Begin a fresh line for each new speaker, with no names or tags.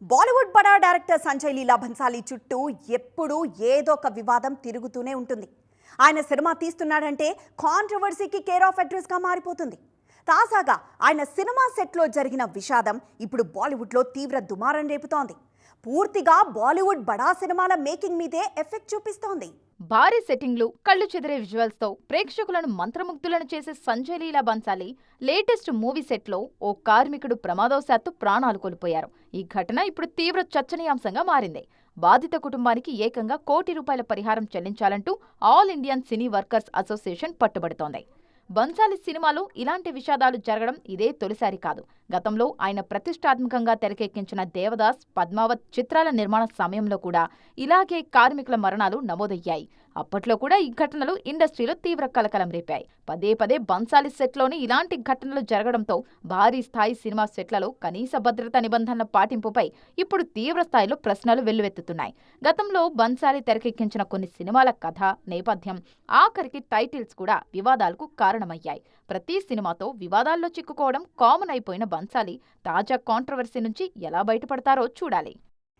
బాలీవుడ్ బడా డైరెక్టర్ సంజయ్ లీలా భన్సాలీ చుట్టూ ఎప్పుడూ ఏదో ఒక వివాదం తిరుగుతూనే ఉంటుంది. ఆయన సినిమా తీస్తున్నాడంటే కాంట్రవర్సీకి కేర్ ఆఫ్ అడ్రస్గా మారిపోతుంది. తాజాగా ఆయన సినిమా సెట్లో జరిగిన విషాదం ఇప్పుడు బాలీవుడ్లో తీవ్ర దుమారం రేపుతోంది. పూర్తిగా బాలీవుడ్ బడా సినిమాల మేకింగ్ మీదే ఎఫెక్ట్ చూపిస్తోంది.
భారీ సెట్టింగ్లు, కళ్ళు చెదిరే విజువల్స్ తో ప్రేక్షకులను మంత్రముగ్ధులను చేసే సంజయ్ లీలా భన్సాలీ లేటెస్ట్ మూవీ సెట్లో ఓ కార్మికుడు ప్రమాదవశాత్తు ప్రాణాలు కోల్పోయారు. ఈ ఘటన ఇప్పుడు తీవ్ర చర్చనీయాంశంగా మారింది. బాధిత కుటుంబానికి ఏకంగా ₹1 కోటి పరిహారం చెల్లించాలంటూ all Indian cine workers association పట్టుబడుతోంది. భన్సాలీ సినిమాలో ఇలాంటి విషాదాలు జరగడం ఇదే తొలిసారి కాదు. గతంలో ఆయన ప్రతిష్టాత్మకంగా తెరకెక్కించిన దేవదాస్, పద్మావత్ చిత్రాల నిర్మాణ సమయంలో కూడా ఇలాగే కార్మికుల మరణాలు నమోదయ్యాయి. అప్పట్లో కూడా ఈ ఘటనలు ఇండస్ట్రీలో తీవ్ర కలకలం రేపాయి. పదే పదే భన్సాలీ సెట్లోని ఇలాంటి ఘటనలు జరగడంతో భారీ స్థాయి సినిమా సెట్లలో కనీస భద్రతా నిబంధనల పాటింపుపై ఇప్పుడు తీవ్ర స్థాయిలో ప్రశ్నలు వెల్లువెత్తుతున్నాయి. గతంలో భన్సాలీ తెరకెక్కించిన కొన్ని సినిమాల కథ, నేపథ్యం, ఆఖరికి టైటిల్స్ కూడా వివాదాలకు కారణమయ్యాయి. ప్రతి సినిమాతో వివాదాల్లో చిక్కుకోవడం కామన్ అయిపోయిన భన్సాలీ తాజా కాంట్రవర్సీ నుంచి ఎలా బయటపడతారో చూడాలి.